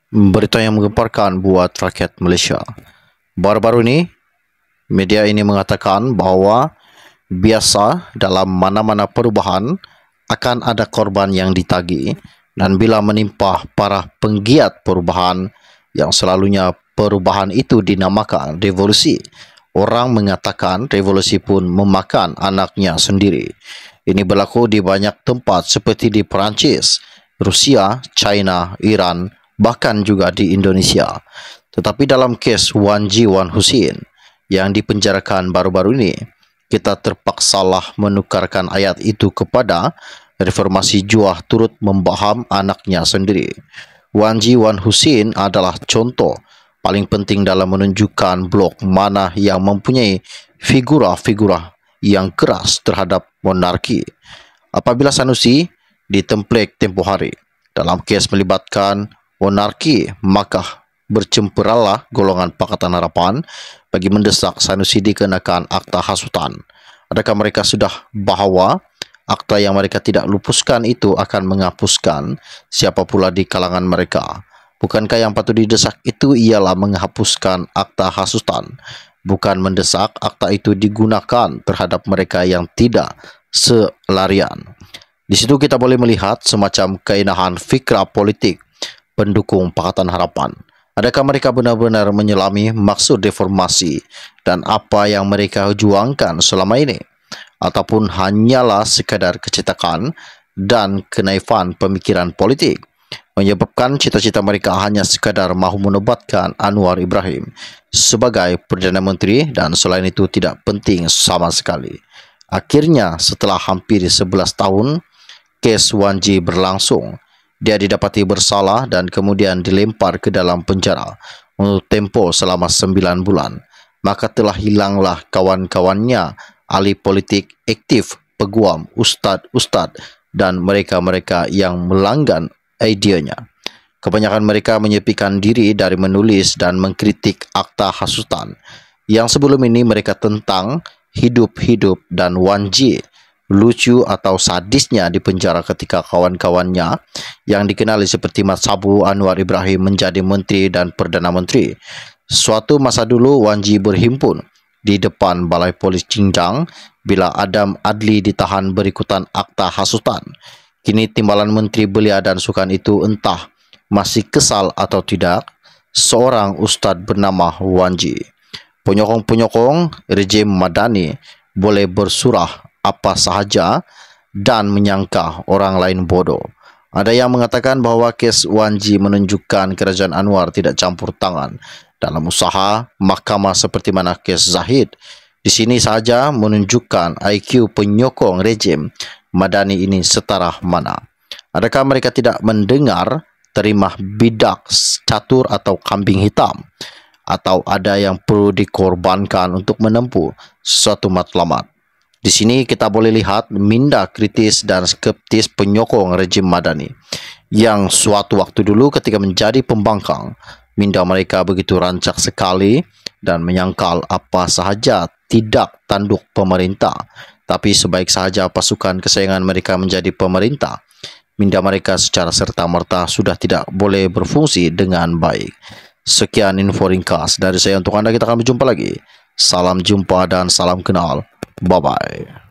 Berita yang menggemparkan buat rakyat Malaysia. Baru-baru ini, media ini mengatakan bahawa biasa dalam mana-mana perubahan akan ada korban yang ditagih, dan bila menimpa para penggiat perubahan yang selalunya perubahan itu dinamakan revolusi, orang mengatakan revolusi pun memakan anaknya sendiri. Ini berlaku di banyak tempat seperti di Perancis, Rusia, China, Iran, bahkan juga di Indonesia. Tetapi dalam kes Wan Ji Wan Husin yang dipenjarakan baru-baru ini, kita terpaksalah menukarkan ayat itu kepada reformasi Juah turut membaham anaknya sendiri. Wan Ji Wan Husin adalah contoh paling penting dalam menunjukkan blok mana yang mempunyai figura-figura yang keras terhadap monarki. Apabila Sanusi ditemplek tempoh hari dalam kes melibatkan monarki, maka bercemperalah golongan Pakatan Harapan bagi mendesak Sanusi dikenakan akta hasutan. Adakah mereka sudah bahawa akta yang mereka tidak lupuskan itu akan menghapuskan siapa pula di kalangan mereka? Bukankah yang patut didesak itu ialah menghapuskan akta hasutan, bukan mendesak akta itu digunakan terhadap mereka yang tidak selarian? Di situ kita boleh melihat semacam keinahan fikrah politik pendukung Pakatan Harapan. Adakah mereka benar-benar menyelami maksud reformasi dan apa yang mereka juangkan selama ini? Ataupun hanyalah sekadar kecetakan dan kenaifan pemikiran politik, menyebabkan cita-cita mereka hanya sekadar mahu menobatkan Anwar Ibrahim sebagai Perdana Menteri dan selain itu tidak penting sama sekali. Akhirnya setelah hampir 11 tahun, kes Wan Ji berlangsung. Dia didapati bersalah dan kemudian dilempar ke dalam penjara untuk tempoh selama 9 bulan. Maka telah hilanglah kawan-kawannya, ahli politik aktif, peguam, ustad-ustad dan mereka-mereka yang melanggan idenya. Kebanyakan mereka menyepikan diri dari menulis dan mengkritik akta hasutan yang sebelum ini mereka tentang hidup-hidup dan Wan Ji lucu atau sadisnya di penjara ketika kawan-kawannya yang dikenali seperti Mat Sabu Anwar Ibrahim menjadi menteri dan perdana menteri. Suatu masa dulu Wan Ji berhimpun di depan Balai Polis Xinjiang bila Adam Adli ditahan berikutan akta hasutan. Kini timbalan Menteri Belia dan Sukan itu entah masih kesal atau tidak, seorang ustaz bernama Wan Ji. Penyokong-penyokong rejim Madani boleh bersurah apa sahaja dan menyangka orang lain bodoh. Ada yang mengatakan bahawa kes Wan Ji menunjukkan kerajaan Anwar tidak campur tangan dalam usaha mahkamah seperti mana kes Zahid. Di sini sahaja menunjukkan IQ penyokong rejim Madani ini setara mana. Adakah mereka tidak mendengar terima bidak catur atau kambing hitam? Atau ada yang perlu dikorbankan untuk menempuh suatu matlamat? Di sini kita boleh lihat minda kritis dan skeptis penyokong rejim Madani yang suatu waktu dulu ketika menjadi pembangkang, minda mereka begitu rancak sekali dan menyangkal apa sahaja tidak tanduk pemerintah. Tapi sebaik sahaja pasukan kesayangan mereka menjadi pemerintah, minda mereka secara serta-merta sudah tidak boleh berfungsi dengan baik. Sekian info ringkas dari saya untuk anda. Kita akan berjumpa lagi. Salam jumpa dan salam kenal. Bye-bye.